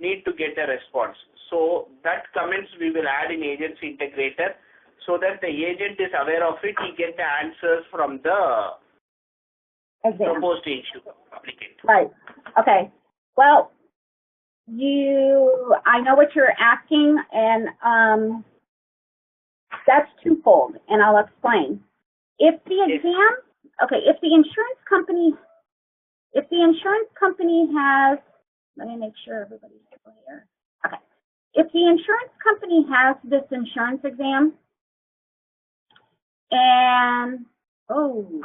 need to get a response. So that comments we will add in agency integrator so that the agent is aware of it. He get the answers from the proposed issue applicant. Right. Okay. Well, I know what you're asking, and that's twofold, and I'll explain. If the exam, okay, if the insurance company has, let me make sure everybody's clear. Okay. If the insurance company has this insurance exam, and, no.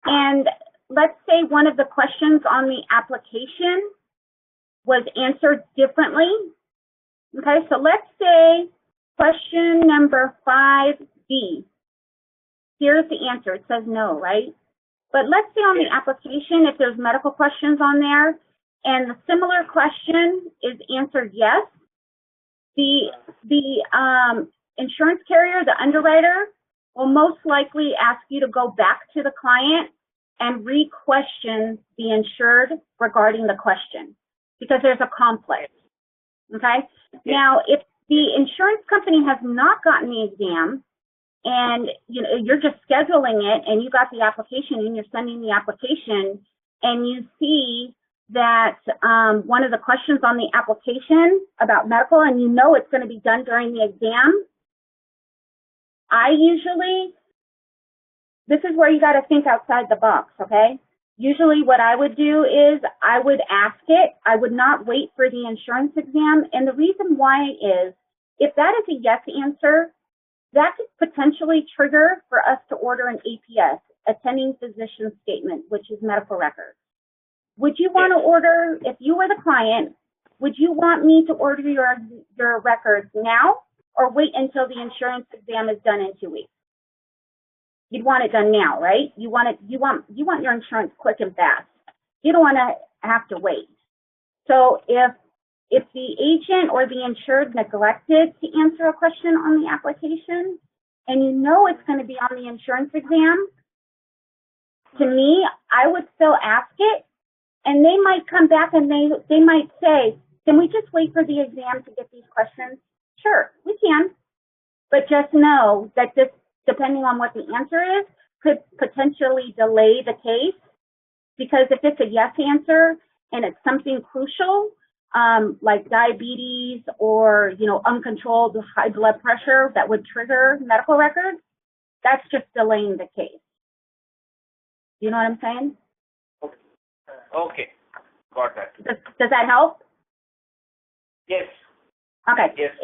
And let's say one of the questions on the application was answered differently. Okay, so let's say question number 5B. Here's the answer. It says no, right? But let's say on the application, if there's medical questions on there, and the similar question is answered yes, the insurance carrier, the underwriter, will most likely ask you to go back to the client and re-question the insured regarding the question, because there's a conflict, okay? Now, if the insurance company has not gotten the exam, and you're just scheduling it, and you got the application, and you're sending the application, and you see that one of the questions on the application about medical, and you know it's going to be done during the exam, this is where you got to think outside the box, okay? Usually what I would do is I would ask it. I would not wait for the insurance exam. And the reason why is if that is a yes answer, that could potentially trigger for us to order an APS, attending physician statement, which is medical records. Would you want to order, if you were the client, would you want me to order your records now or wait until the insurance exam is done in 2 weeks? You'd want it done now, right? You want your insurance quick and fast. You don't want to have to wait. So if the agent or the insured neglected to answer a question on the application, and you know it's going to be on the insurance exam, to me, I would still ask it, and they might come back and they might say, can we just wait for the exam to get these questions? Sure, we can. But just know that this, depending on what the answer is, could potentially delay the case, because if it's a yes answer and it's something crucial, like diabetes or, uncontrolled high blood pressure that would trigger medical records, that's just delaying the case. You know what I'm saying? Okay. Got that. Does that help? Yes. Okay. Yes.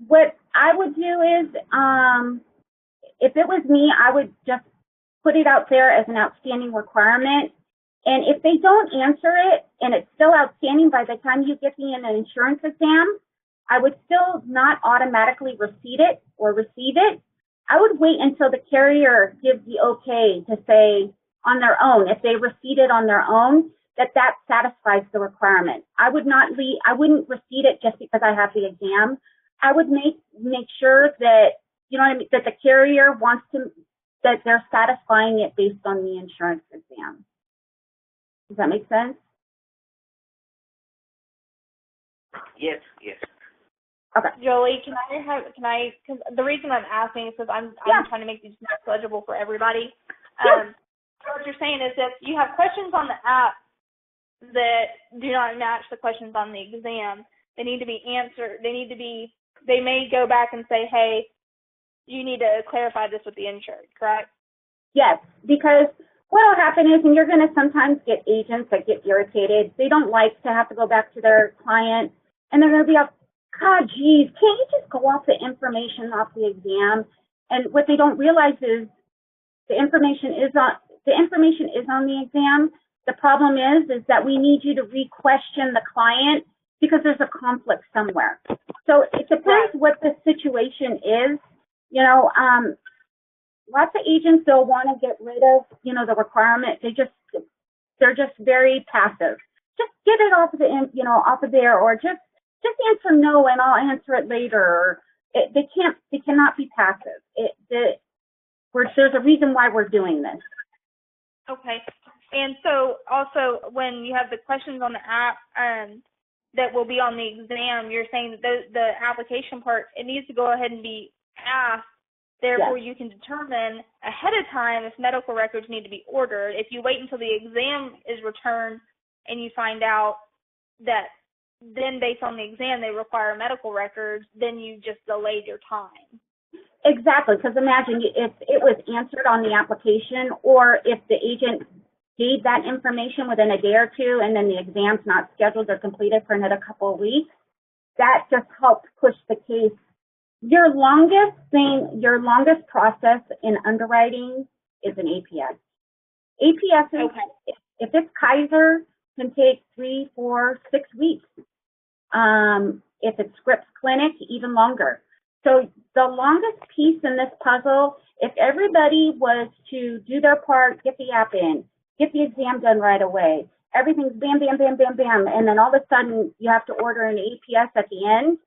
What I would do is, if it was me, I would just put it out there as an outstanding requirement. And if they don't answer it and it's still outstanding by the time you get an insurance exam, I would still not automatically receive it. I would wait until the carrier gives the okay to say on their own, if they receipt it on their own, that satisfies the requirement. I wouldn't receipt it just because I have the exam. I would make sure that, that the carrier that they're satisfying it based on the insurance exam. Does that make sense? Yes. Okay. Jolie, because the reason I'm asking is because I'm trying to make these more legible for everybody. What you're saying is that you have questions on the app that do not match the questions on the exam. They need to be answered. They may go back and say, hey, you need to clarify this with the insured, correct? Yes, because what will happen is, and you're going to sometimes get agents that get irritated. They don't like to have to go back to their client, and they're going to be like, God, geez, can't you just go off the information off the exam? And what they don't realize is the information is on the exam. The problem is that we need you to re-question the client because there's a conflict somewhere. So it depends what the situation is. Lots of agents, they'll want to get rid of, the requirement. They're just very passive. Just get it off of there, or just answer no and I'll answer it later. They cannot be passive. There's a reason why we're doing this. Okay. And so also when you have the questions on the app that will be on the exam, you're saying that the application part, it needs to go ahead and be asked. Therefore, you can determine ahead of time if medical records need to be ordered. If you wait until the exam is returned and you find out that then based on the exam they require medical records, then you just delayed your time. Exactly, because imagine if it was answered on the application, or if the agent gave that information within a day or two and then the exam's not scheduled or completed for another couple of weeks, that just helps push the case. Your longest process in underwriting is an APS. APS, if it's Kaiser, can take 3, 4, 6 weeks. If it's Scripps Clinic, even longer. So the longest piece in this puzzle, if everybody was to do their part, get the app in, get the exam done right away, everything's bam, bam, bam, bam, bam, and then all of a sudden you have to order an APS at the end,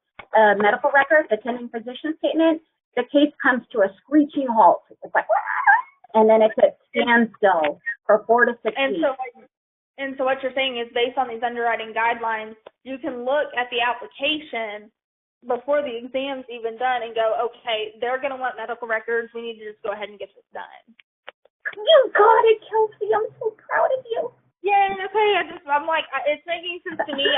medical record, the attending physician statement, the case comes to a screeching halt. It's like, and then it's at standstill for 4 to 6 weeks. And so what you're saying is based on these underwriting guidelines, you can look at the application before the exam's even done and go, okay, they're going to want medical records. We need to just go ahead and get this done. You got it, Kelsey. I'm so proud of you. Yeah, okay. I'm like, it's making sense to me.